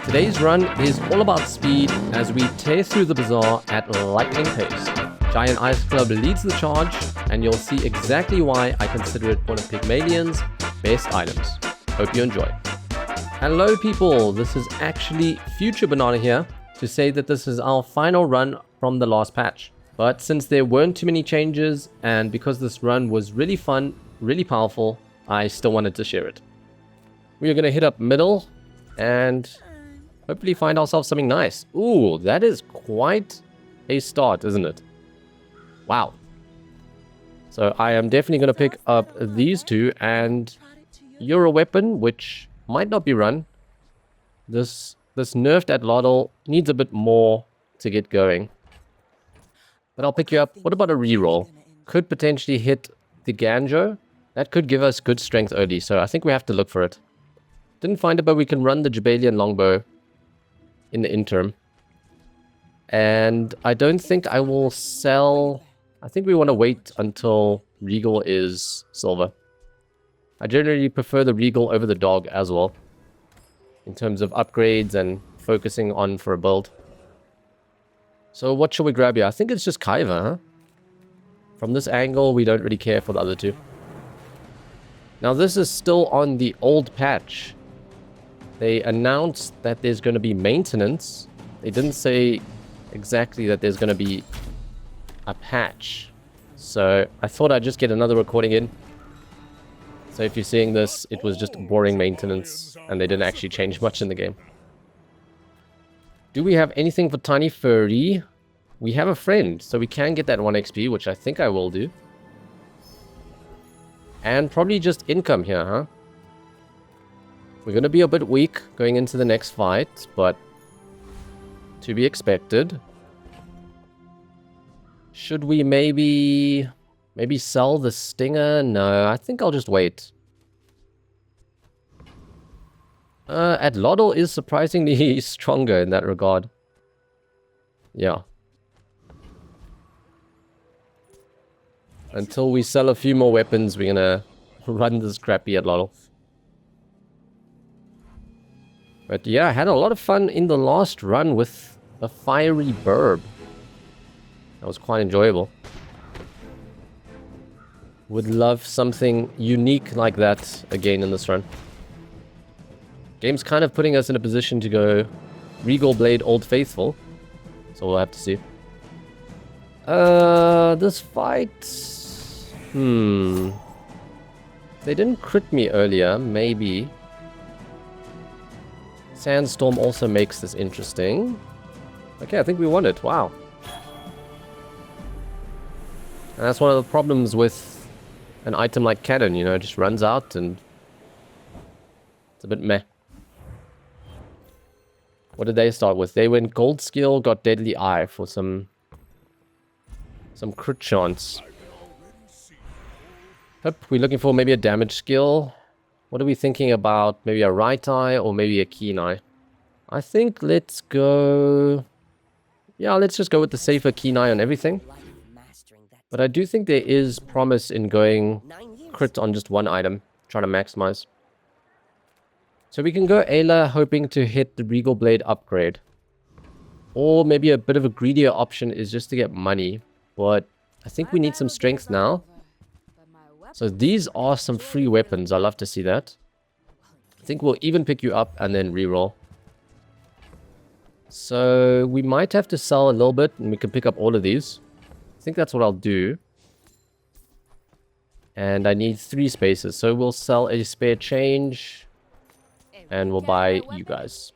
Today's run is all about speed as we tear through the bazaar at lightning pace. Giant Ice Club leads the charge, and you'll see exactly why I consider it one of Pygmalion's best items. Hope you enjoy. Hello people, this is actually Future Banana here to say that this is our final run from the last patch. But since there weren't too many changes, and because this run was really fun, really powerful, I still wanted to share it. We are going to hit up middle and hopefully find ourselves something nice. Ooh, that is quite a start, isn't it? Wow. So I am definitely going to pick up these two, and you're a weapon which might not be run. This nerfed at Lottle needs a bit more to get going. But I'll pick you up. What about a reroll? Could potentially hit the Ganjo. That could give us good strength early, so I think we have to look for it. Didn't find it, but we can run the Jabalian Longbow in the interim. And I don't think I will sell... I think we want to wait until Regal is silver. I generally prefer the Regal over the dog as well, in terms of upgrades and focusing on for a build. So what shall we grab here? I think it's just Kaiva, huh? From this angle, we don't really care for the other two. Now this is still on the old patch. They announced that there's going to be maintenance. They didn't say exactly that there's going to be a patch. So I thought I'd just get another recording in. So if you're seeing this, it was just boring maintenance and they didn't actually change much in the game. Do we have anything for Tiny Furry? We have a friend, so we can get that 1 XP, which I think I will do. And probably just income here, huh? We're going to be a bit weak going into the next fight, but to be expected. Should we maybe sell the Stinger? No, I think I'll just wait. Lottle is surprisingly stronger in that regard. Yeah. Until we sell a few more weapons, we're gonna run this crappy Lottle. But yeah, I had a lot of fun in the last run with a fiery burb. That was quite enjoyable. Would love something unique like that again in this run. Game's kind of putting us in a position to go Regal Blade Old Faithful. So we'll have to see. This fight... They didn't crit me earlier, maybe. Sandstorm also makes this interesting. Okay, I think we won it. Wow. And that's one of the problems with an item like Cannon, you know, it just runs out and it's a bit meh. What did they start with? They went Gold Skill, got Deadly Eye for some crit chance. Yep, we're looking for maybe a damage skill. What are we thinking about? Maybe a Right Eye or maybe a Keen Eye? I think let's go... Yeah, let's just go with the safer Keen Eye on everything. But I do think there is promise in going crit on just one item, trying to maximize. So we can go Ayla hoping to hit the Regal Blade upgrade. Or maybe a bit of a greedier option is just to get money. But I think we need some strength now. So these are some free weapons. I love to see that. I think we'll even pick you up and then reroll. So we might have to sell a little bit and we can pick up all of these. I think that's what I'll do. And I need 3 spaces. So we'll sell a spare change. And we'll buy you guys.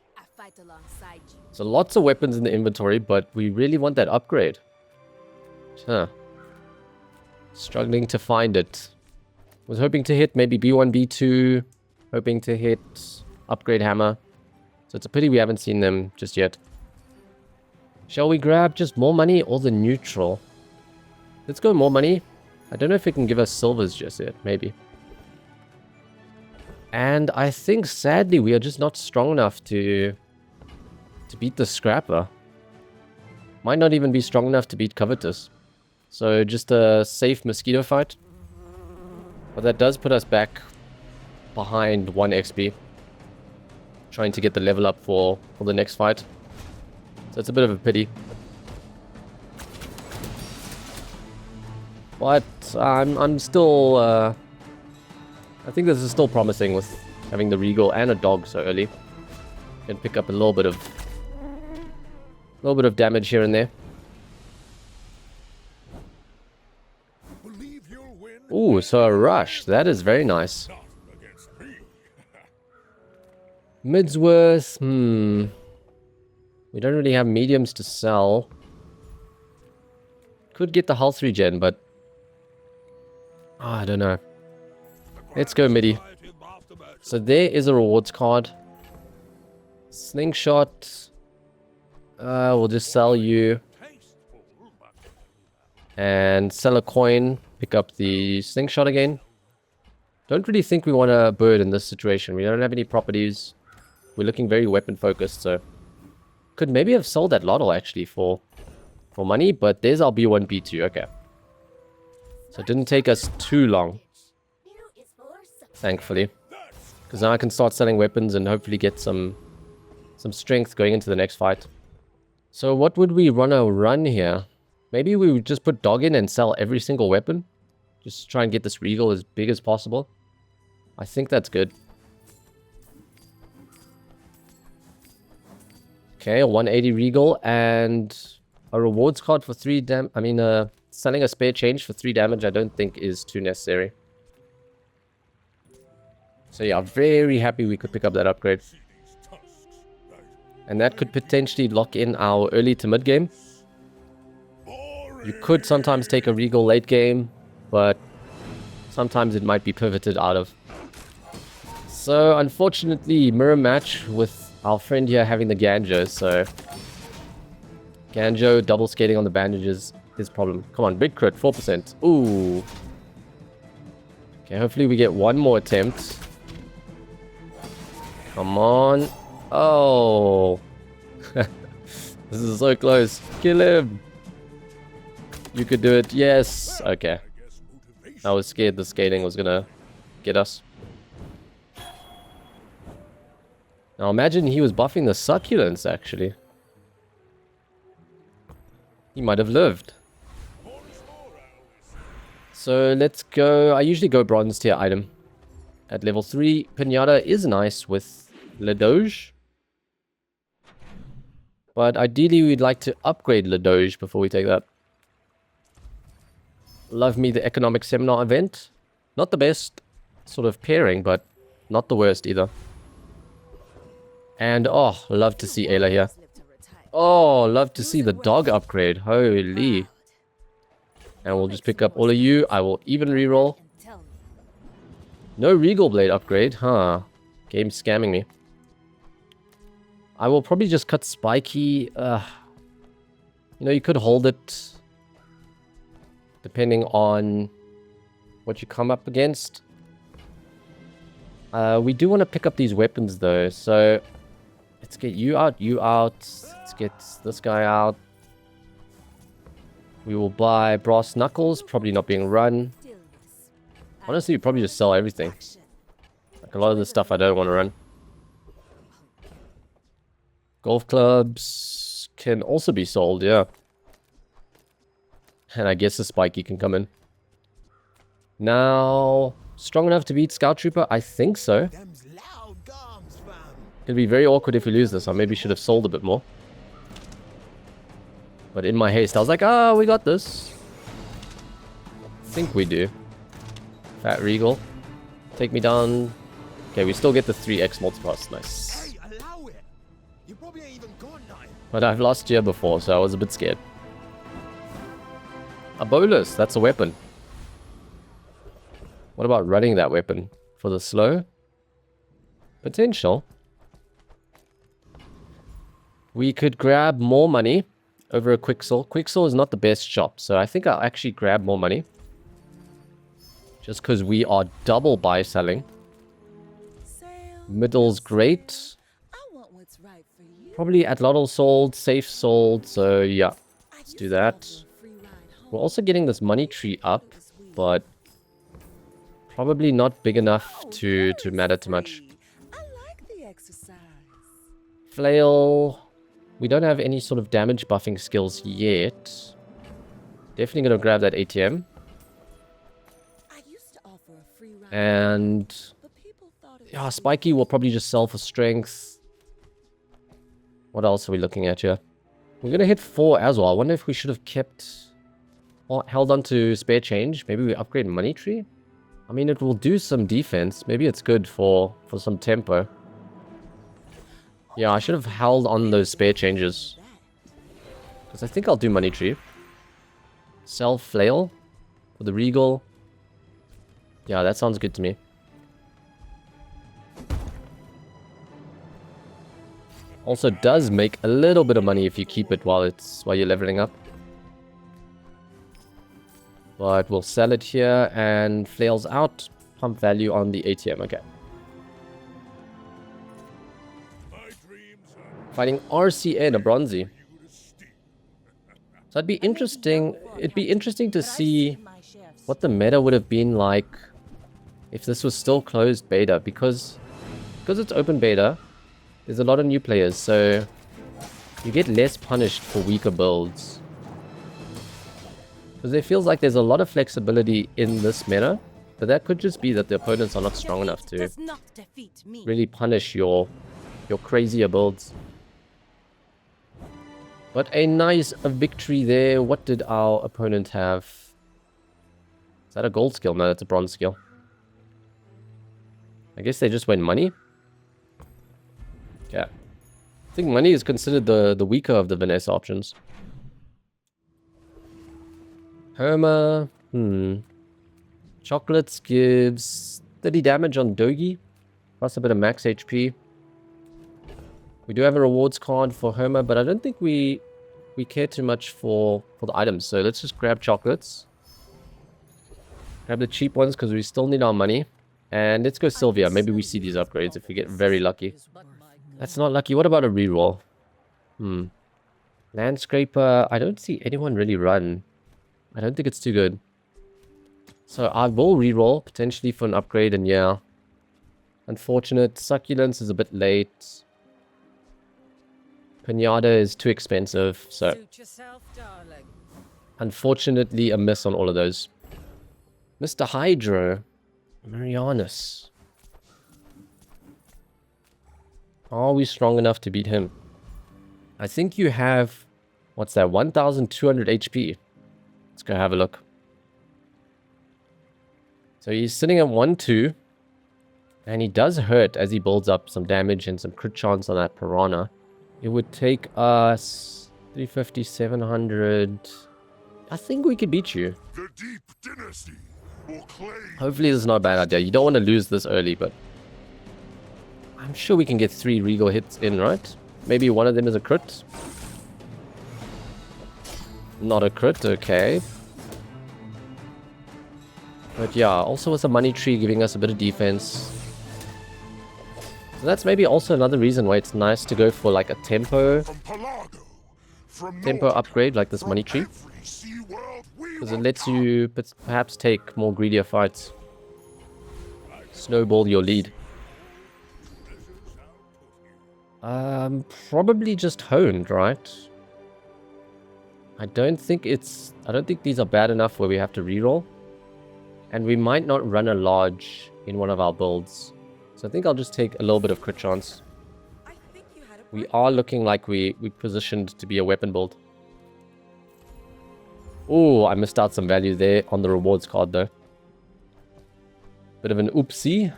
So lots of weapons in the inventory, but we really want that upgrade. Huh. Struggling to find it. Was hoping to hit maybe B1, B2. Hoping to hit upgrade hammer. So it's a pity we haven't seen them just yet. Shall we grab just more money or the neutral? Let's go more money. I don't know if it can give us silvers just yet. Maybe. And I think sadly we are just not strong enough to beat the Scrapper. Might not even be strong enough to beat Covetous. So just a safe mosquito fight. But that does put us back behind 1 XP. trying to get the level up for the next fight. So it's a bit of a pity. But I'm still... I think this is still promising with having the Regal and a dog so early. Can pick up a little bit of damage here and there. Ooh, so a rush. That is very nice. Midsworth, we don't really have mediums to sell. Could get the health regen, but... I don't know. Let's go midi. So there is a rewards card. Slingshot. We'll just sell you. And sell a coin. Pick up the slingshot again. Don't really think we want a bird in this situation. We don't have any properties. We're looking very weapon focused, so... Could maybe have sold that Lotto actually for money, but there's our B1, B2, okay. So it didn't take us too long. Thankfully. Because now I can start selling weapons and hopefully get some strength going into the next fight. So what would we run here? Maybe we would just put dog in and sell every single weapon. Just try and get this Regal as big as possible. I think that's good. Okay, a 180 Regal and a rewards card for 3 selling a spare change for 3 damage I don't think is too necessary. So yeah, very happy we could pick up that upgrade. And that could potentially lock in our early to mid game. You could sometimes take a Regal late game, but sometimes it might be pivoted out of. So unfortunately, mirror match with our friend here having the Ganjo, so... Ganjo double skating on the bandages, his problem. Come on, big crit, 4%. Ooh. Okay, hopefully we get one more attempt. Come on. Oh. This is so close. Kill him. You could do it. Yes. Okay. I was scared the skating was gonna get us. Now imagine he was buffing the succulents actually. He might have lived. So let's go. I usually go bronze tier item. At level 3, Pinata is nice with Le Doge. But ideally we'd like to upgrade Le Doge before we take that. Love me the economic seminar event. Not the best sort of pairing, but not the worst either. And oh, love to see Ayla here. Oh, love to see the dog upgrade. Holy. And we'll just pick up all of you. I will even reroll. No Regal Blade upgrade, huh? Game's scamming me. I will probably just cut Spiky. You know, you could hold it. Depending on what you come up against. We do want to pick up these weapons though, so... Let's get you out, Let's get this guy out. We will buy Brass Knuckles, probably not being run. Honestly, we probably just sell everything. Like a lot of the stuff I don't want to run. Golf clubs can also be sold, yeah. And I guess the Spiky can come in. Now, strong enough to beat Scout Trooper? I think so. It'll be very awkward if we lose this. I maybe should have sold a bit more. But in my haste, I was like, oh, we got this. I think we do. Fat Regal. Take me down. Okay, we still get the 3x multipass. Nice. But I've lost here before, so I was a bit scared. A bolus. That's a weapon. What about running that weapon? For the slow? Potential. We could grab more money over a Quicksaw. Quicksaw is not the best shop, so I think I'll actually grab more money. Just because we are double buy selling. Middle's great. Probably Atlatl sold, safe sold, so yeah. Let's do that. We're also getting this money tree up, but probably not big enough to matter too much. Flail. We don't have any sort of damage buffing skills yet. Definitely going to grab that ATM. And yeah, Spiky will probably just sell for strength. What else are we looking at here? We're going to hit 4 as well. I wonder if we should have kept or held on to spare change. Maybe we upgrade money tree. I mean, it will do some defense. Maybe it's good for some tempo. Yeah, I should have held on those spare changes. Because I think I'll do money tree. Sell flail for the regal. Yeah, that sounds good to me. Also does make a little bit of money if you keep it while you're leveling up. But we'll sell it here and flails out. Pump value on the ATM. Okay. Fighting RCN, a bronzy. So it'd be interesting to see what the meta would have been like if this was still closed beta, because it's open beta, there's a lot of new players, so you get less punished for weaker builds. Because it feels like there's a lot of flexibility in this meta, but that could just be that the opponents are not strong enough to really punish your crazier builds. But a nice victory there. What did our opponent have? Is that a gold skill? No, that's a bronze skill. I guess they just went money. Yeah. I think money is considered the weaker of the Vanessa options. Herma. Chocolates gives 30 damage on Dogi. Plus a bit of max HP. We do have a rewards card for Herma, but I don't think we care too much for the items. So let's just grab chocolates. Grab the cheap ones because we still need our money. And let's go Sylvia. Maybe we see these upgrades if we get very lucky. That's not lucky. What about a reroll? Landscraper. I don't see anyone really run. I don't think it's too good. So I will reroll potentially for an upgrade, and yeah. Unfortunate. Succulents is a bit late. Pinata is too expensive, so unfortunately a miss on all of those. Mr. Hydro. Marianus. Are we strong enough to beat him? I think you have... What's that? 1,200 HP. Let's go have a look. So he's sitting at 1-2. And he does hurt as he builds up some damage and some crit chance on that Piranha. It would take us 350, 700. I think we could beat you. The Deep Dynasty will claim. Hopefully this is not a bad idea. You don't want to lose this early, but I'm sure we can get 3 regal hits in, right? Maybe one of them is a crit. Not a crit, okay. But yeah, also with a money tree giving us a bit of defense. So that's maybe also another reason why it's nice to go for like a tempo upgrade like this money tree. Because it lets you perhaps take more greedier fights. Snowball your lead. Probably just honed, right? I don't think these are bad enough where we have to reroll. And we might not run a large in one of our builds. So I think I'll just take a little bit of crit chance. We are looking like we positioned to be a weapon build. Oh, I missed out some value there on the rewards card though. Bit of an oopsie.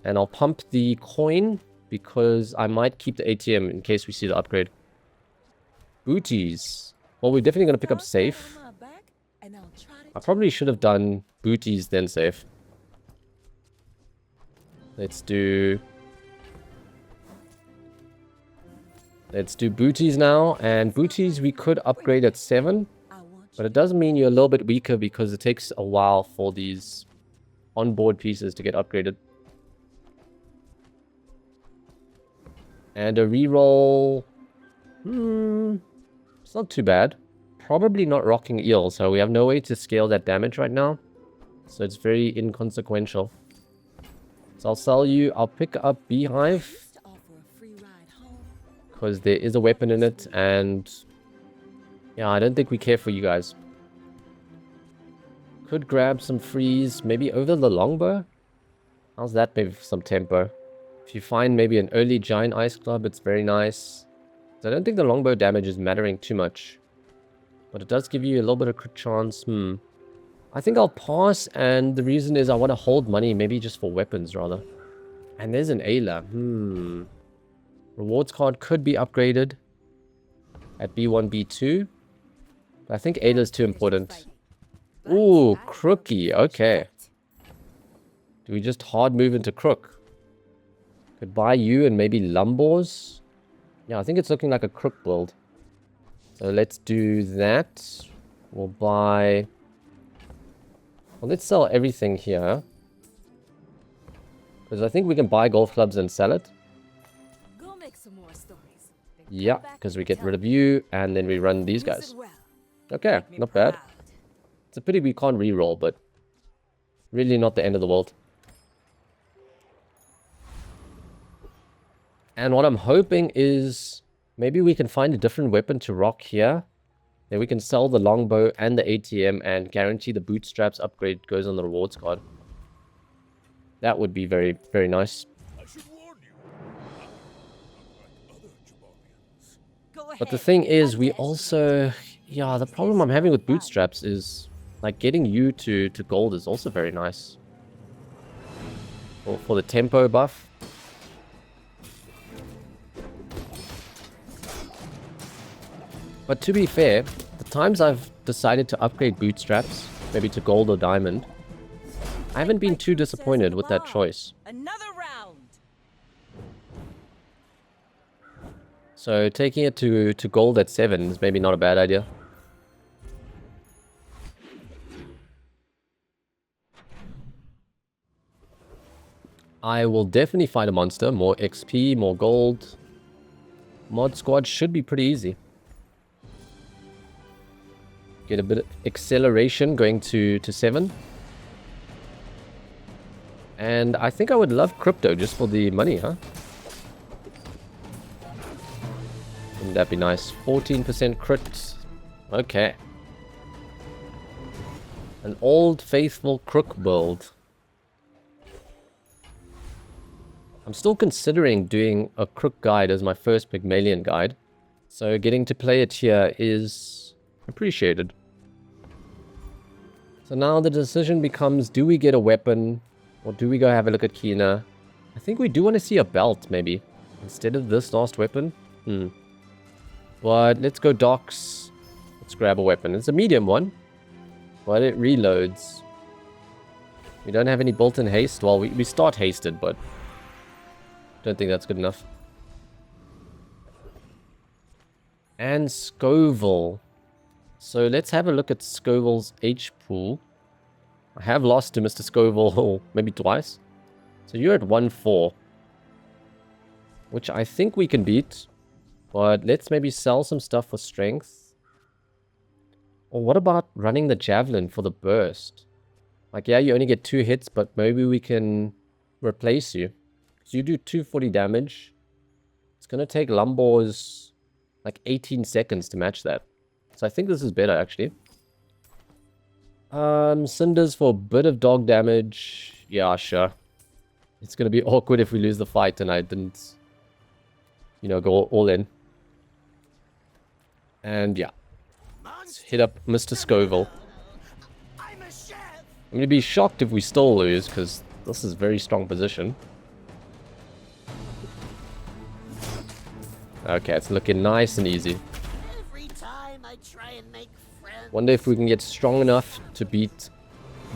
And I'll pump the coin because I might keep the ATM in case we see the upgrade. Booties. Well, we're definitely going to pick up safe. I probably should have done booties then safe. Let's do booties now. And booties we could upgrade at 7. But it does mean you're a little bit weaker because it takes a while for these onboard pieces to get upgraded. And a reroll. It's not too bad. Probably not rocking eel, so we have no way to scale that damage right now. So it's very inconsequential. So I'll sell you. I'll pick up Beehive. because there is a weapon in it, and yeah, I don't think we care for you guys. Could grab some freeze, maybe over the longbow. How's that? Maybe for some tempo. If you find maybe an early giant ice club, it's very nice. So I don't think the longbow damage is mattering too much, but it does give you a little bit of crit chance. I think I'll pass, and the reason is I want to hold money, maybe just for weapons rather. And there's an Ayla. Rewards card could be upgraded at B1, B2. But I think Ayla's too important. Ooh, Crookie. Okay. Do we just hard move into Crook? Could buy you and maybe Lumbors. Yeah, I think it's looking like a Crook build. So let's do that. We'll buy... Well, let's sell everything here. Because I think we can buy golf clubs and sell it. Go make some more stories. Yeah, because we get rid of you, and then we run these guys. Okay, not bad. It's a pity we can't re-roll, but really not the end of the world. And what I'm hoping is maybe we can find a different weapon to rock here. Then we can sell the longbow and the ATM and guarantee the bootstraps upgrade goes on the rewards card. That would be very, very nice. I should warn you. Unlike other Jabarians. But the thing is, we also... Yeah, the problem I'm having with bootstraps is... Like, getting you to gold is also very nice. For the tempo buff. But to be fair, the times I've decided to upgrade bootstraps, maybe to gold or diamond, I haven't been too disappointed with that choice. Another round. So taking it to gold at 7 is maybe not a bad idea. I will definitely fight a monster. More XP, more gold. Mod squad should be pretty easy. Get a bit of acceleration going to 7. And I think I would love crypto just for the money, huh? Wouldn't that be nice? 14% crit. Okay. An old faithful crook build. I'm still considering doing a crook guide as my first Pygmalion guide. So getting to play it here is appreciated. So now the decision becomes, do we get a weapon? Or do we go have a look at Kina? I think we do want to see a belt, maybe. Instead of this last weapon. But let's go docks. Let's grab a weapon. It's a medium one. But it reloads. We don't have any built-in haste. Well, we start hasted, but... don't think that's good enough. And Scoville. So let's have a look at Scoville's H pool. I have lost to Mr. Scoville maybe twice. So you're at 1-4. Which I think we can beat. But let's maybe sell some stuff for strength. Or what about running the javelin for the burst? Like, yeah, you only get 2 hits, but maybe we can replace you. So you do 240 damage. It's going to take Lumbors like 18 seconds to match that. So I think this is better, actually. Cinders for a bit of dog damage. Yeah, sure. It's going to be awkward if we lose the fight and I didn't, you know, go all in. And yeah. Let's hit up Mr. Scoville. I'm going to be shocked if we still lose, because this is a very strong position. Okay, it's looking nice and easy. Every time I try and make friends. Wonder if we can get strong enough to beat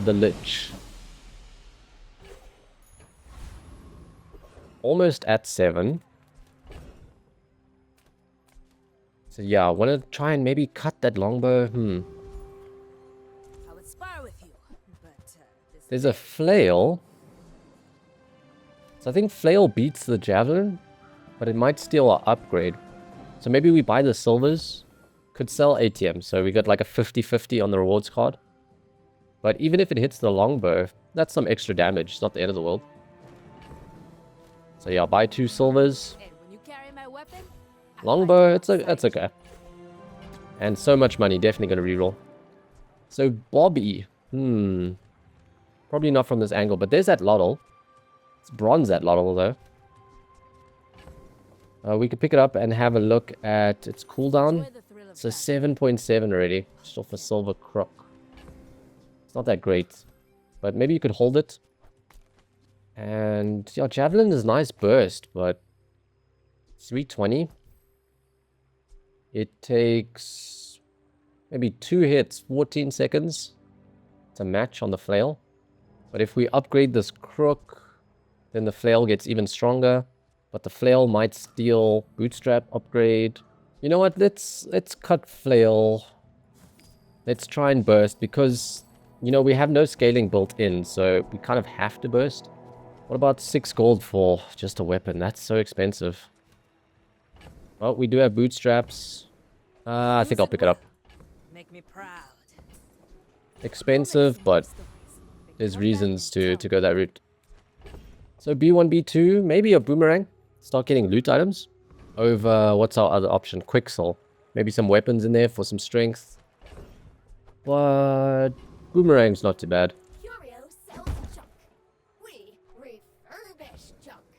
the Lich. Almost at 7. So yeah, I want to try and maybe cut that longbow. I would spar with you, but There's a flail. So I think flail beats the javelin, but it might steal our upgrade. So maybe we buy the silvers. Could sell ATM, so we got like a 50-50 on the rewards card. But even if it hits the longbow, that's some extra damage. It's not the end of the world. So yeah, I'll buy 2 silvers. and when you carry my weapon, Longbow, it's okay. And so much money, definitely going to reroll. So Bobby, probably not from this angle, but there's that Lottle. It's bronze at Lottle though. We could pick it up and have a look at its cooldown. It's a 7.7 already, just off a silver crook. It's not that great, but maybe you could hold it. And yeah, Javelin is nice burst, but 320. It takes maybe 2 hits, 14 seconds to match on the flail. But if we upgrade this crook, then the flail gets even stronger. But the flail might steal bootstrap upgrade. You know what? Let's cut flail. Let's try and burst because, you know, we have no scaling built in, so we kind of have to burst. What about 6 gold for just a weapon? That's so expensive. Well, we do have bootstraps. I think I'll pick it up. Make me proud. Expensive, but there's reasons to go that route. So B1, B2, maybe a boomerang. Start getting loot items. Over, what's our other option? Quicksell. Maybe some weapons in there for some strength. But boomerang's not too bad.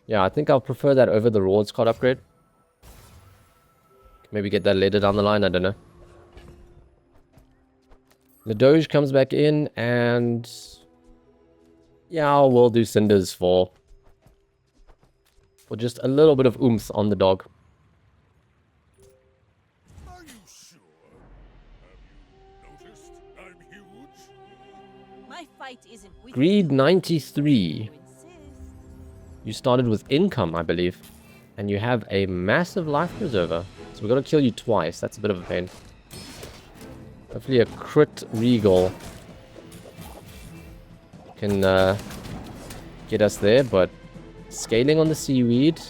Yeah, I think I'll prefer that over the rewards card upgrade. Maybe get that later down the line, I don't know. The Doge comes back in and... yeah, we'll do cinders for just a little bit of oomph on the dog. Are you sure? Have you noticed I'm huge? My fight isn't with Greed you. 93. You insist. You started with income, I believe. And you have a massive life preserver. So we're going to kill you twice. That's a bit of a pain. Hopefully a crit regal can get us there, but scaling on the seaweed.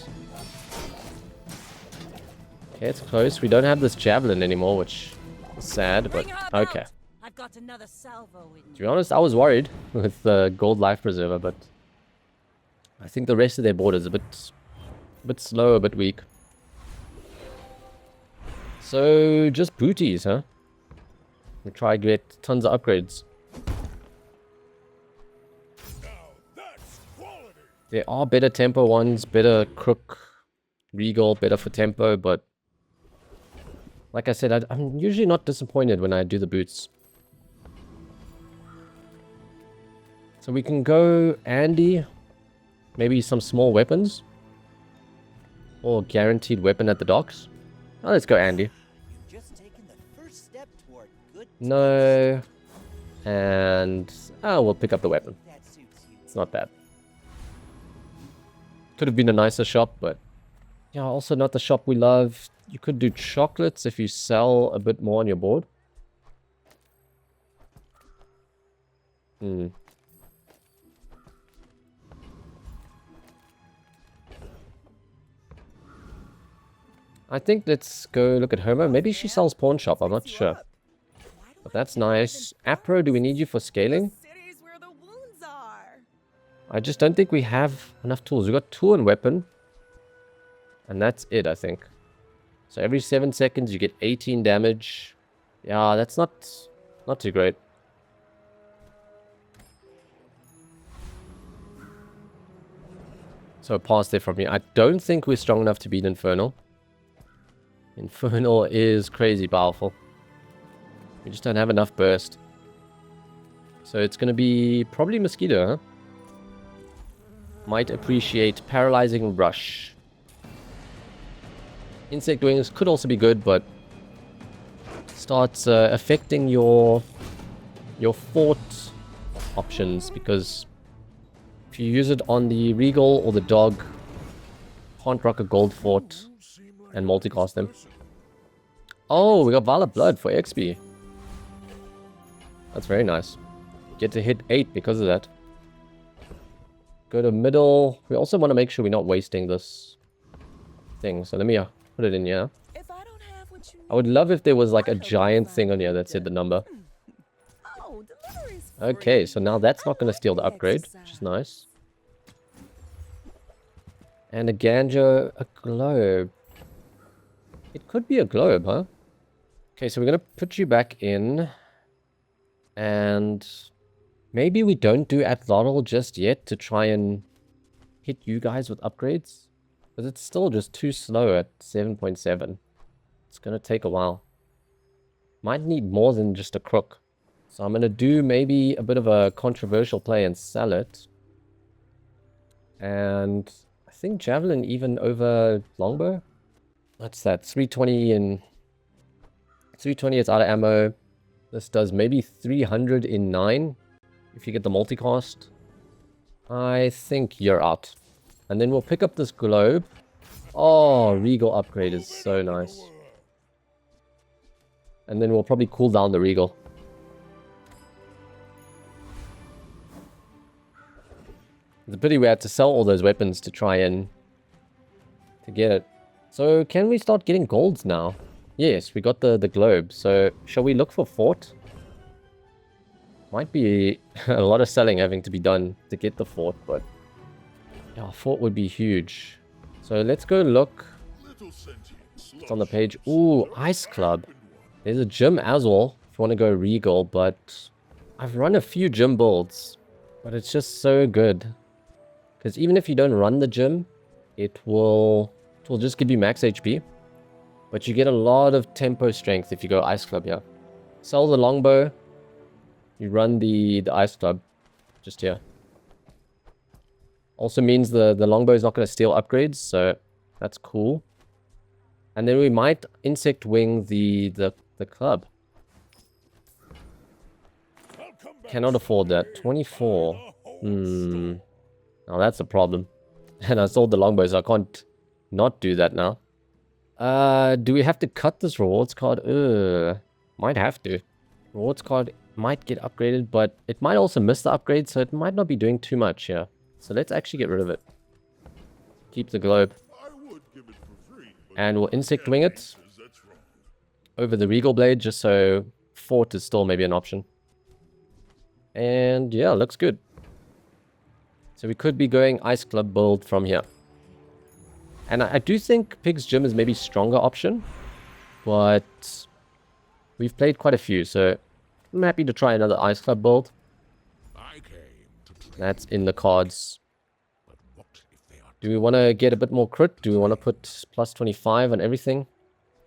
Okay, it's close. We don't have this javelin anymore, which is sad, but okay. I've got another salvo in To be honest, I was worried with the gold life preserver, but I think the rest of their board is a bit slow, a bit weak. So just booties, huh? We try to get tons of upgrades. Now that's quality. There are better tempo ones, better crook, regal, better for tempo, but like I said, I'm usually not disappointed when I do the boots. So we can go Andy, maybe some small weapons, or guaranteed weapon at the docks. Oh, let's go Andy. You've just taken the first step toward good. No, and we'll pick up the weapon. That suits you. It's not bad. Could have been a nicer shop, but yeah, also not the shop we love. You could do chocolates if you sell a bit more on your board. I think let's go look at Homer. Maybe she sells pawn shop, I'm not sure. But that's nice. Apro, do we need you for scaling? cities where the wounds are. I just don't think we have enough tools. We've got tool and weapon. And that's it, I think. So every 7 seconds you get 18 damage. Yeah, that's not too great. So a pass there from me. I don't think we're strong enough to beat Infernal. Infernal is crazy powerful. We just don't have enough burst. So it's going to be probably Mosquito, huh? Might appreciate Paralyzing Rush. Insect Wings could also be good, but starts affecting your fort options, because if you use it on the Regal or the Dog, can't rock a gold fort and multicast them. Oh, we got Vala Blood for XP. That's very nice. Get to hit 8 because of that. Go to middle. We also want to make sure we're not wasting this thing. So let me put it in here. If I don't have what you I would love if there was like a giant thing on here that said the number. Oh, delivery's Okay, free. so now that's not going to steal the upgrade, which is nice. And a Ganjo, a Globe. It could be a globe, huh? Okay, so we're going to put you back in. And maybe we don't do Athlotl just yet to try and hit you guys with upgrades. Because it's still just too slow at 7.7. It's going to take a while. Might need more than just a crook. So I'm going to do maybe a bit of a controversial play and sell it. And I think Javelin even over Longbow. What's that? 320 and 320, it's out of ammo. This does maybe 300 in 9 if you get the multicast. I think you're out. And then we'll pick up this globe. Oh, Regal upgrade is so nice. And then we'll probably cool down the Regal. It's a pity we had to sell all those weapons to try and to get it. So can we start getting golds now? Yes, we got the globe. So shall we look for fort? Might be a lot of selling having to be done to get the fort, but yeah, fort would be huge. So let's go look. It's on the page. Ooh, Ice Club. There's a gym as well if you want to go Regal, but I've run a few gym builds, but it's just so good. Because even if you don't run the gym, it will just give you max HP. But you get a lot of tempo strength if you go Ice Club here. Sell the longbow. You run the Ice Club just here. Also means the longbow is not going to steal upgrades, so that's cool. And then we might insect wing the club. Cannot afford that. 24. Now that's a problem. And I sold the longbow, so I can't not do that now. Do we have to cut this rewards card? Might have to. Rewards card might get upgraded, but it might also miss the upgrade, so it might not be doing too much here. So let's actually get rid of it. Keep the globe. And we'll insect wing it over the Regal Blade, just so fort is still maybe an option. And yeah, looks good. So we could be going Ice Club build from here. And I do think Pig's Gym is maybe stronger option. But we've played quite a few, so I'm happy to try another Ice Club build. That's in the cards. Do we want to get a bit more crit? Do we want to put plus 25 on everything?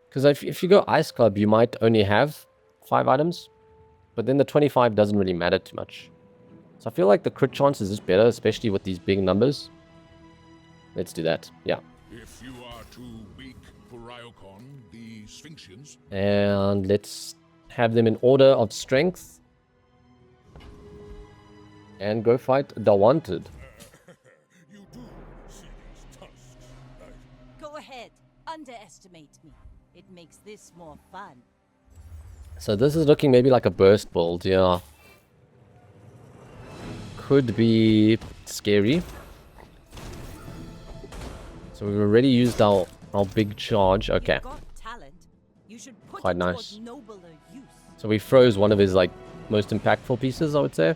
Because if you go Ice Club, you might only have 5 items. But then the 25 doesn't really matter too much. So I feel like the crit chance is just better, especially with these big numbers. Let's do that. Yeah. If you are too weak for Ryokon, the Sphinxians. And let's have them in order of strength. And go fight the Wanted. You do see these tusks, right? Go ahead. Underestimate me. It makes this more fun. So this is looking maybe like a burst build, yeah. Could be scary. So we've already used our big charge. Okay. You've got talent. You should put Quite it nice. toward nobler use. So we froze one of his like most impactful pieces, I would say.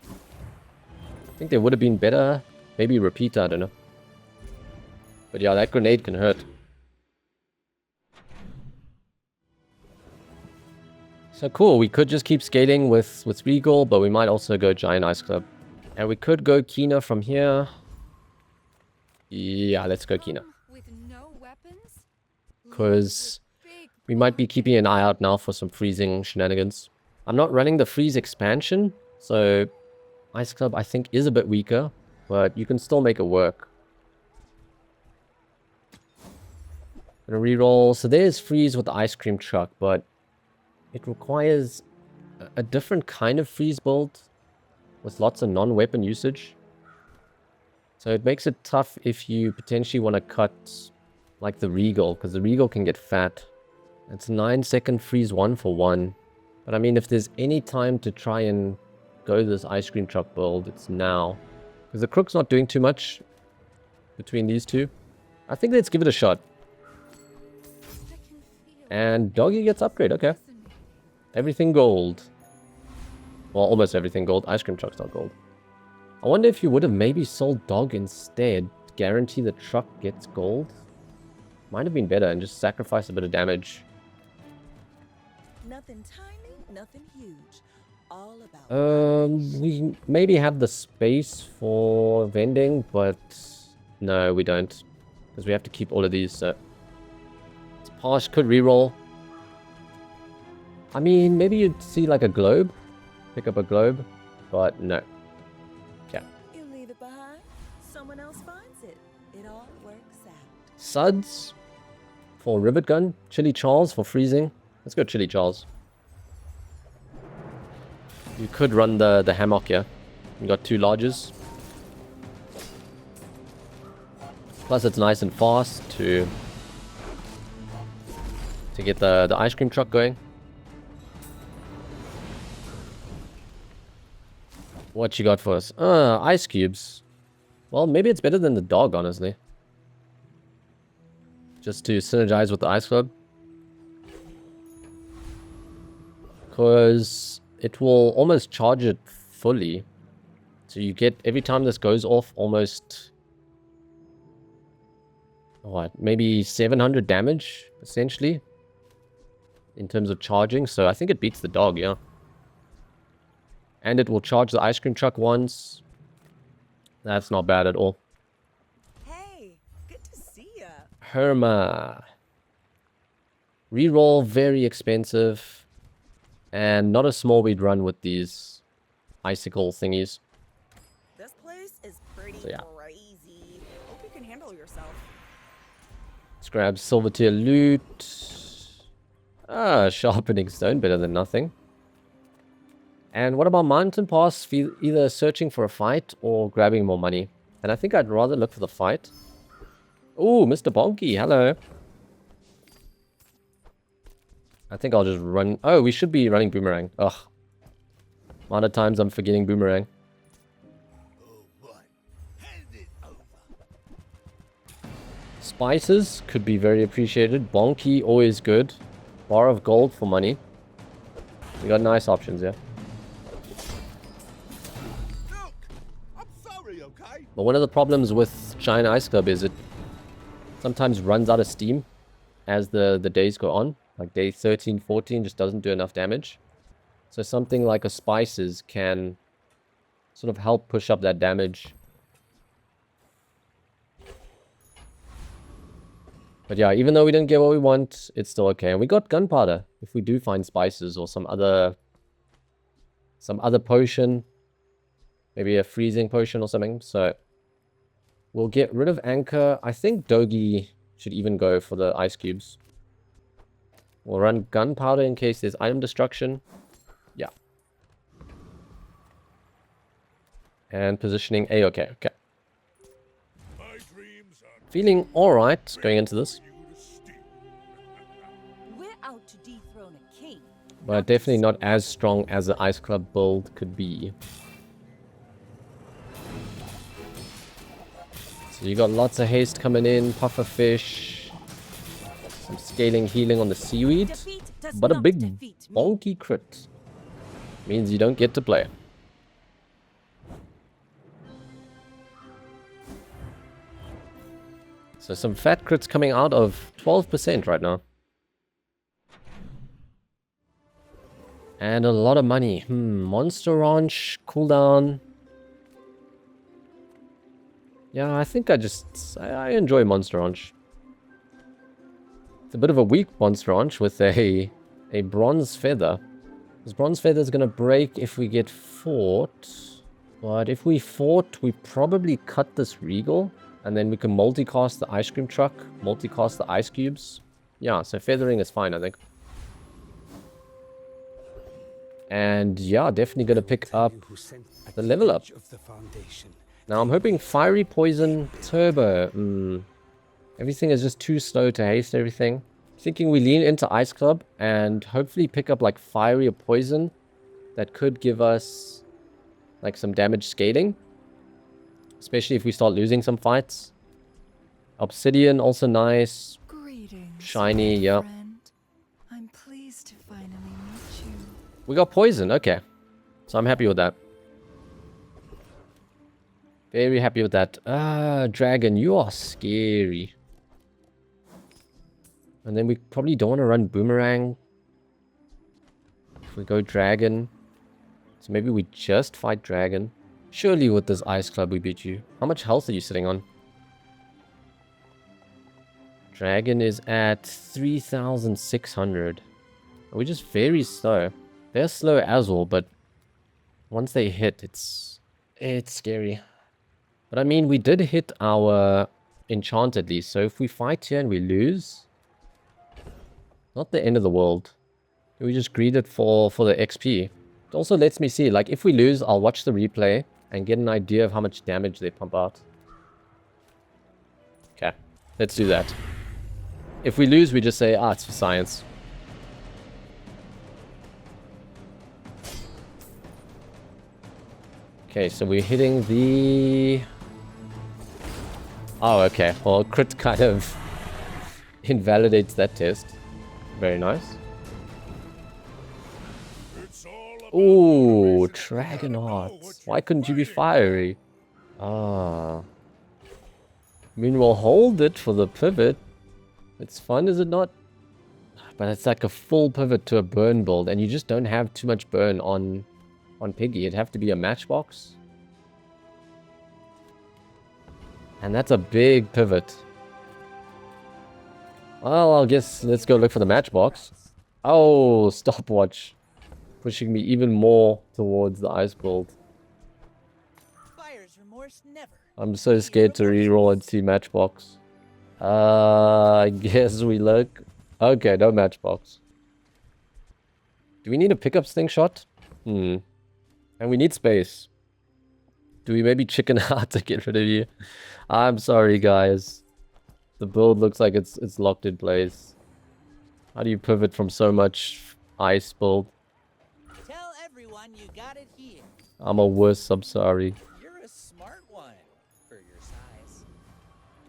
I think there would have been better. Maybe repeater, I don't know. But yeah, that grenade can hurt. So cool, we could just keep scaling with Regal, but we might also go Giant Ice Club. And we could go Kina from here. Yeah, let's go Kina. With no weapons? Because we might be keeping an eye out now for some freezing shenanigans. I'm not running the freeze expansion, so Ice Club I think is a bit weaker, but you can still make it work. Gonna reroll. So there's freeze with the ice cream truck, but it requires a different kind of freeze build with lots of non-weapon usage. So it makes it tough if you potentially want to cut like the Regal, because the Regal can get fat. It's 9-second freeze 1 for 1. But I mean, if there's any time to try and go this ice cream truck build, it's now. Because the Crook's not doing too much between these two. I think let's give it a shot. And Doggy gets upgrade, okay. Everything gold. Well, almost everything gold. Ice cream truck's not gold. I wonder if you would have maybe sold Dog instead. Guarantee the truck gets gold. Might have been better and just sacrifice a bit of damage. Nothing tiny, nothing huge. All about We maybe have the space for vending, but no, we don't. Because we have to keep all of these, so... Posh could reroll. I mean, maybe you'd see like a globe. Pick up a globe, but no. Yeah. You leave it behind, someone else finds it. It all works out. Suds for rivet gun. Chili Charles for freezing. Let's go Chili Charles. You could run the hammock here. You got 2 lodges. Plus it's nice and fast to get the ice cream truck going. What you got for us? Ice cubes. Well, maybe it's better than the dog, honestly. Just to synergize with the ice club. Because it will almost charge it fully. So you get, every time this goes off, almost... what? Maybe 700 damage, essentially. In terms of charging. So I think it beats the dog, yeah. And it will charge the ice cream truck once. That's not bad at all. Hey, good to see ya. Herma. Reroll, very expensive. And not a small we'd run with these icicle thingies. This place is pretty So, yeah. crazy. Hope you can handle yourself. Let's grab silver tier loot. Sharpening stone, better than nothing. And what about mountain pass? Either searching for a fight or grabbing more money. And I think I'd rather look for the fight. Ooh, Mr. Bonky, hello. I think I'll just run... oh, we should be running boomerang. Ugh. Amount of times I'm forgetting boomerang. Spices could be very appreciated. Bonky, always good. Bar of gold for money. We got nice options, yeah. Look, I'm sorry, okay? But one of the problems with Giant Ice Club is it sometimes runs out of steam as the days go on. Like day 13, 14 just doesn't do enough damage. So something like a Spices can sort of help push up that damage. But yeah, even though we didn't get what we want, it's still okay. And we got gunpowder if we do find Spices or some other potion. Maybe a freezing potion or something. So we'll get rid of Anchor. I think Dogi should even go for the ice cubes. We'll run gunpowder in case there's item destruction. Yeah. And positioning A-okay. Okay. My dreams are Feeling alright going into this. you to steal. We're out to dethrone a king. But definitely not as strong as the Ice Club build could be. So you got lots of haste coming in, puffer fish, some scaling healing on the seaweed, Defeat does but a not big defeat me. bonky crit means you don't get to play. So some fat crits coming out of 12% right now. And a lot of money. Monster Ranch, cooldown. Yeah, I think I enjoy Monster Ranch. It's a bit of a weak Monster Ranch with a Bronze Feather. This Bronze Feather is going to break if we get fought. But if we fought, we probably cut this Regal. And then we can multicast the ice cream truck, multicast the ice cubes. Yeah, so feathering is fine, I think. And yeah, definitely going to pick up the level up. Now I'm hoping Fiery Poison Turbo. Everything is just too slow to haste everything. Thinking we lean into Ice Club and hopefully pick up like Fiery or Poison. That could give us like some damage scaling. Especially if we start losing some fights. Obsidian, also nice. Greetings, Shiny, my yeah. friend. I'm pleased to finally meet you. We got poison, okay. So I'm happy with that. Very happy with that. Dragon, you are scary. And then we probably don't want to run Boomerang. If we go Dragon. So maybe we just fight Dragon. Surely with this Ice Club we beat you. How much health are you sitting on? Dragon is at 3,600. We're just very slow. They're slow as well, but once they hit, it's scary. But I mean, we did hit our enchant at least. So if we fight here and we lose, not the end of the world. We just greed it for the XP. It also lets me see, like, if we lose, I'll watch the replay and get an idea of how much damage they pump out. Okay, let's do that. If we lose, we just say, it's for science. Okay, so we're hitting the... Oh, okay. Well, crit kind of invalidates that test. Very nice. Ooh, Dragon Hearts. Why couldn't you be fiery? I mean, we'll hold it for the pivot. It's fun, is it not? But it's like a full pivot to a burn build, and you just don't have too much burn on Piggy. It'd have to be a matchbox. And that's a big pivot. Well, I guess let's go look for the matchbox. Oh, stopwatch. Pushing me even more towards the ice build. Buyer's remorse never. I'm so scared to reroll and see matchbox. I guess we look. Okay, no matchbox. Do we need a pickup slingshot? And we need space. Do we maybe chicken out to get rid of you? I'm sorry, guys. The build looks like it's locked in place. How do you pivot from so much ice build? Tell everyone you got it here. I'm a worse sub-sorry. You're a smart one for your size.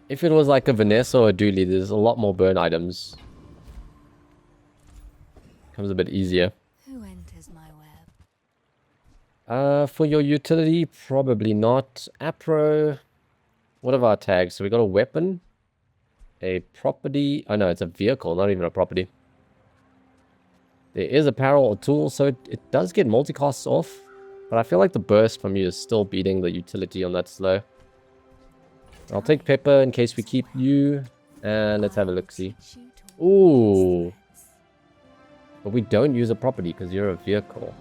If it was like a Vanessa or a Dooley, there's a lot more burn items. Comes a bit easier. Who enters my web? For your utility, probably not. Apro. What are our tags? So we got a weapon, a property. Oh no, it's a vehicle, not even a property. There is apparel or tool, so it does get multicasts off. But I feel like the burst from you is still beating the utility on that slow. I'll take Pepper in case we keep you. And let's have a look-see. Ooh. But we don't use a property because you're a vehicle.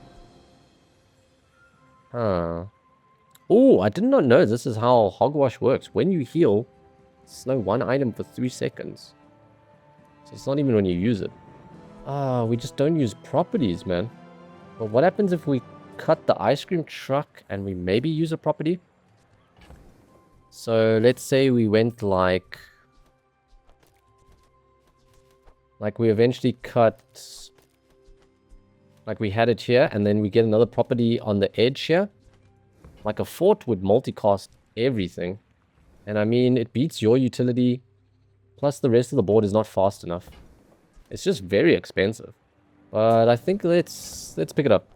Huh. Oh, I did not know this is how Hogwash works. When you heal, slow one item for 3 seconds. So it's not even when you use it. We just don't use properties, man. But what happens if we cut the ice cream truck and we maybe use a property? So let's say we went like we eventually cut, like we had it here, and then we get another property on the edge here. Like a fort would multicast everything. And I mean, it beats your utility. Plus the rest of the board is not fast enough. It's just very expensive. But I think let's pick it up.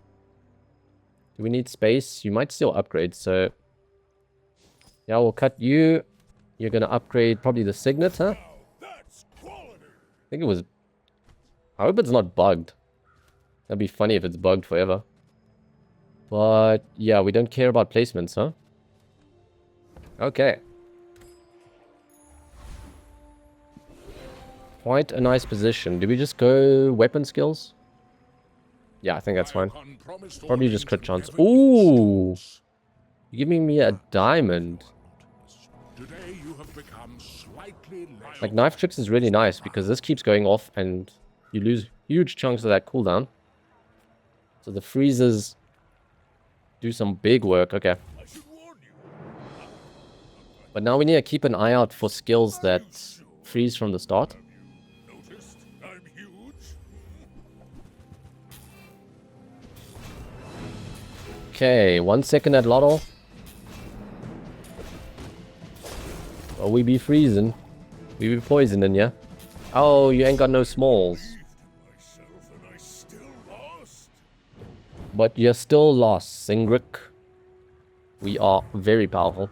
Do we need space? You might still upgrade, so... Yeah, we'll cut you. You're going to upgrade probably the Signet, huh? I think it was... I hope it's not bugged. That'd be funny if it's bugged forever. But, yeah, we don't care about placements, huh? Okay. Quite a nice position. Do we just go weapon skills? Yeah, I think that's fine. Probably just crit chance. Ooh! You're giving me a diamond. Like, knife tricks is really nice because this keeps going off and you lose huge chunks of that cooldown. So the freezes do some big work. Okay. But now we need to keep an eye out for skills that freeze from the start. Okay, 1 second at Lotto. Well, we be freezing. We be poisoning, yeah? Oh, you ain't got no smalls. But you're still lost, Singrick. We are very powerful.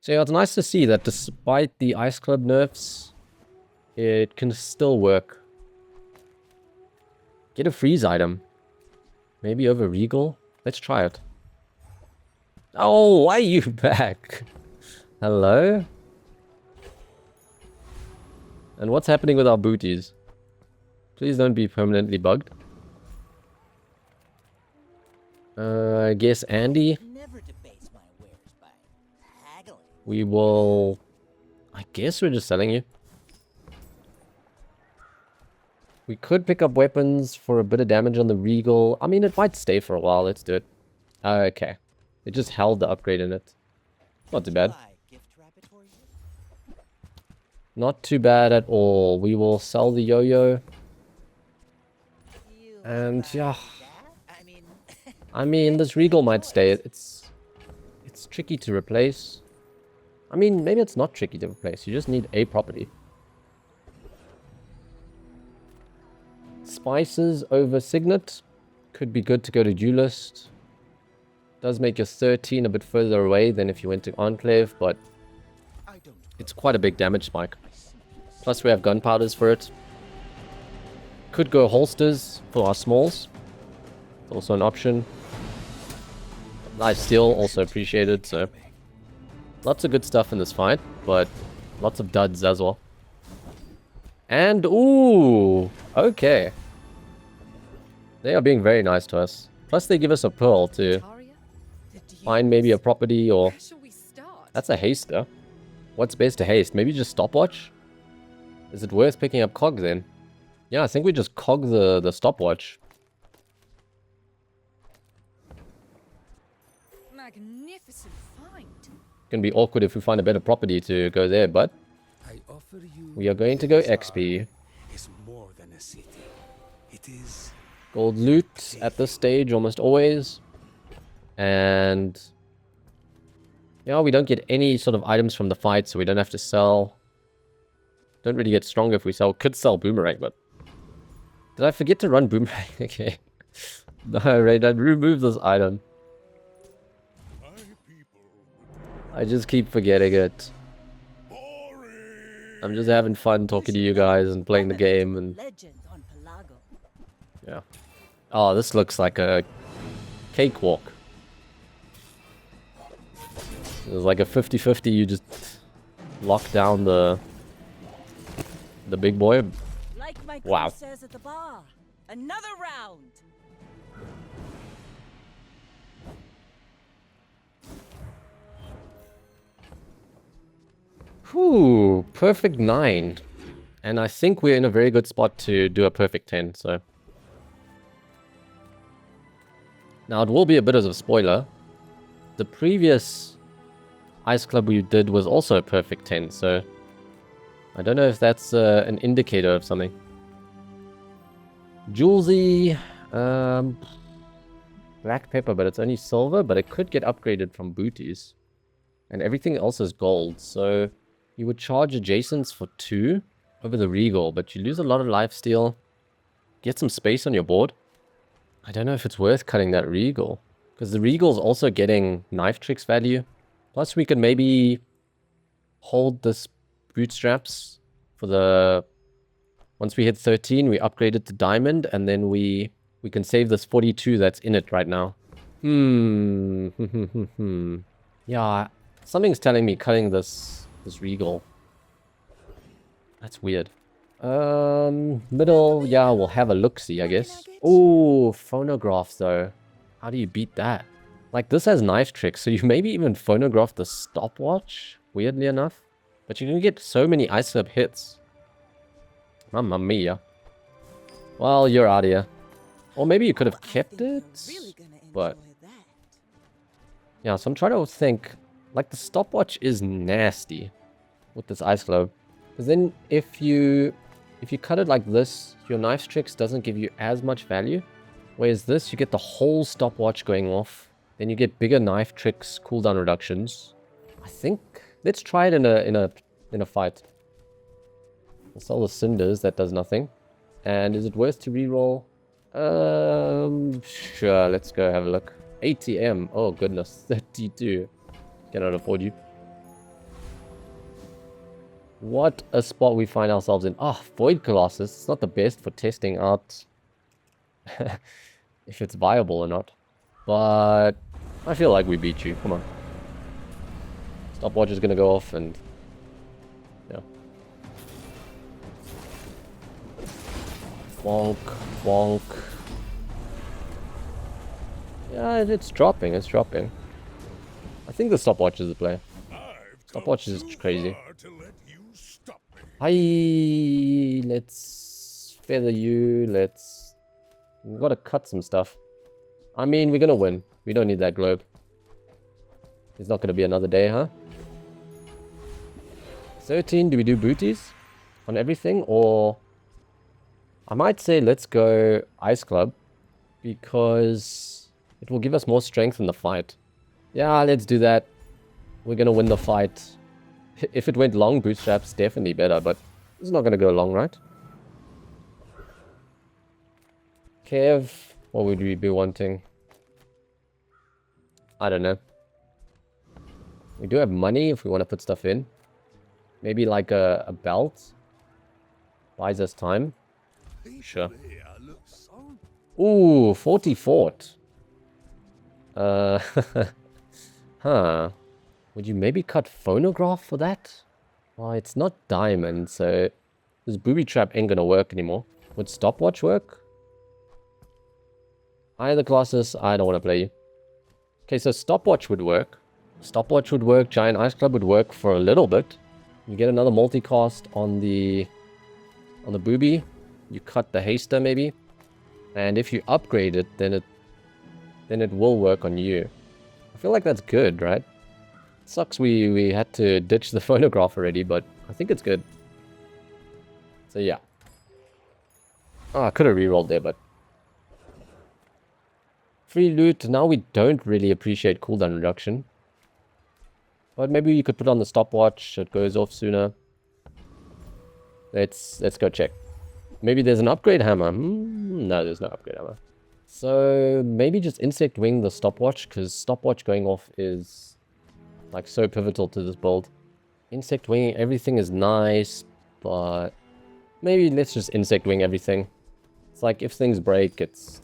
So yeah, it's nice to see that despite the Ice Club nerfs, it can still work. Get a freeze item. Maybe over Regal? Let's try it. Oh, why are you back? Hello? And what's happening with our booties? Please don't be permanently bugged. I guess Andy. Never debase my wares by haggling. We will... I guess we're just selling you. We could pick up weapons for a bit of damage on the Regal. I mean, it might stay for a while. Let's do it. Okay. It just held the upgrade in it. Not too bad. Buy gift rabbit for you? Not too bad at all. We will sell the yo-yo. You And yeah, that? I mean, this Regal might stay. It's tricky to replace. I mean, maybe it's not tricky to replace. You just need a property. Spices over Signet. Could be good to go to Duelist. Does make your 13 a bit further away than if you went to Enclave, but it's quite a big damage spike. Plus we have gunpowders for it. Could go holsters for our smalls. It's also an option. Life steal also appreciated, so lots of good stuff in this fight, but lots of duds as well. And ooh, okay. They are being very nice to us. Plus they give us a pearl to find maybe a property or... That's a haster. What's best to haste? Maybe just stopwatch? Is it worth picking up cog then? Yeah, I think we just cog the stopwatch. Magnificent find. Gonna be awkward if we find a better property to go there, but I offer you we are going to go XP. is more than a city. It is Gold loot at this stage almost always. And yeah, we don't get any sort of items from the fight, so we don't have to sell. Don't really get stronger if we sell. Could sell boomerang, but did I forget to run boomerang? Okay. No, right, I'd remove this item. My people I just keep forgetting it. boring. I'm just having fun talking to you guys and playing the game and Legend on Pelago. yeah. Oh, this looks like a cakewalk. There's like a 50-50, you just lock down the big boy. Like my Wow. crew says at the bar. Another round. Whew, perfect 9. And I think we're in a very good spot to do a perfect 10, so. Now, it will be a bit of a spoiler. The previous Ice Club we did was also a perfect 10, so I don't know if that's an indicator of something. Julesy, black pepper, but it's only silver, but it could get upgraded from booties. And everything else is gold, so you would charge adjacents for 2 over the Regal, but you lose a lot of lifesteal. Get some space on your board. I don't know if it's worth cutting that Regal, because the Regal's also getting knife tricks value. Plus we could maybe hold this bootstraps for the... Once we hit 13, we upgrade it to diamond, and then we can save this 42 that's in it right now. Yeah, something's telling me cutting this Regal. That's weird. Middle, yeah, we'll have a look-see, I guess. Oh, phonographs though. How do you beat that? Like, this has knife tricks, so you maybe even phonograph the stopwatch, weirdly enough. But you can get so many Ice Club hits. Mamma mia. Well, you're out of here. Or maybe you could have kept it. But yeah, so I'm trying to think. Like, the stopwatch is nasty with this Ice Club. Because then if you cut it like this, your knife tricks doesn't give you as much value. Whereas this, you get the whole stopwatch going off. Then you get bigger knife tricks, cooldown reductions. I think let's try it in a fight. We'll sell the cinders, that does nothing. And is it worth to reroll? Sure, let's go have a look. ATM, oh goodness, 32. Cannot afford you. What a spot we find ourselves in. Ah, Void Colossus. It's not the best for testing out if it's viable or not. But I feel like we beat you. Come on. Stopwatch is going to go off and... yeah. Bonk, bonk. Yeah, it's dropping. It's dropping. I think the stopwatch is the play. Stopwatch is crazy. Hi, let's feather you. We've got to cut some stuff. I mean, we're gonna win. We don't need that globe. It's not gonna be another day, huh? 13. Do we do booties on everything, or I might say let's go Ice Club because it will give us more strength in the fight. Yeah, let's do that. We're gonna win the fight. If it went long, Bootstrap's definitely better, but it's not gonna go long, right? Kev, what would we be wanting? I don't know. We do have money if we want to put stuff in. Maybe like a belt. Buys us time. Sure. Ooh, 40 fort. Huh. Would you maybe cut phonograph for that? Well, it's not diamond, so this booby trap ain't gonna work anymore. Would stopwatch work? Either classes, I don't want to play you. Okay, so stopwatch would work. Stopwatch would work, Giant Ice Club would work for a little bit. You get another multicast on the booby. You cut the haster maybe. And if you upgrade it, then it will work on you. I feel like that's good, right? Sucks we had to ditch the phonograph already, but I think it's good. So yeah. Oh, I could have rerolled there, but... free loot. Now we don't really appreciate cooldown reduction. But maybe you could put on the stopwatch. It goes off sooner. Let's go check. Maybe there's an upgrade hammer. No, there's no upgrade hammer. So maybe just insect wing the stopwatch, because stopwatch going off is like so pivotal to this build. Insect wing everything is nice, but maybe let's just insect wing everything. It's like if things break, it's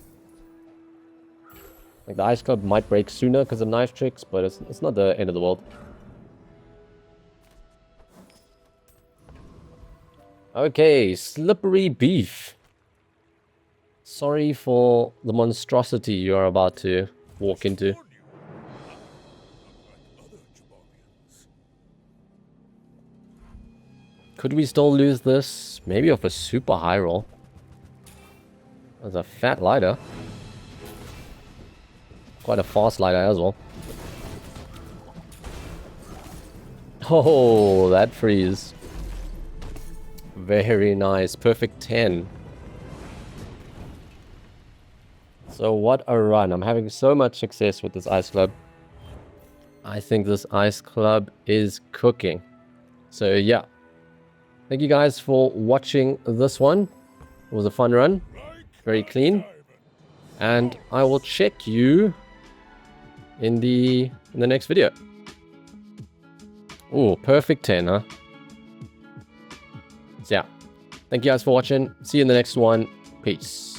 like the Ice Club might break sooner because of knife tricks, but it's not the end of the world. Okay, slippery beef. Sorry for the monstrosity you are about to walk into. Could we still lose this? Maybe off a super high roll. There's a fat lighter. Quite a fast lighter as well. Oh, that freeze. Very nice. Perfect 10. So what a run. I'm having so much success with this Ice Club. I think this Ice Club is cooking. So yeah. Thank you guys for watching this one. It was a fun run. Very clean. And I will check you in the next video. Oh, perfect 10, huh? So yeah. Thank you guys for watching. See you in the next one. Peace.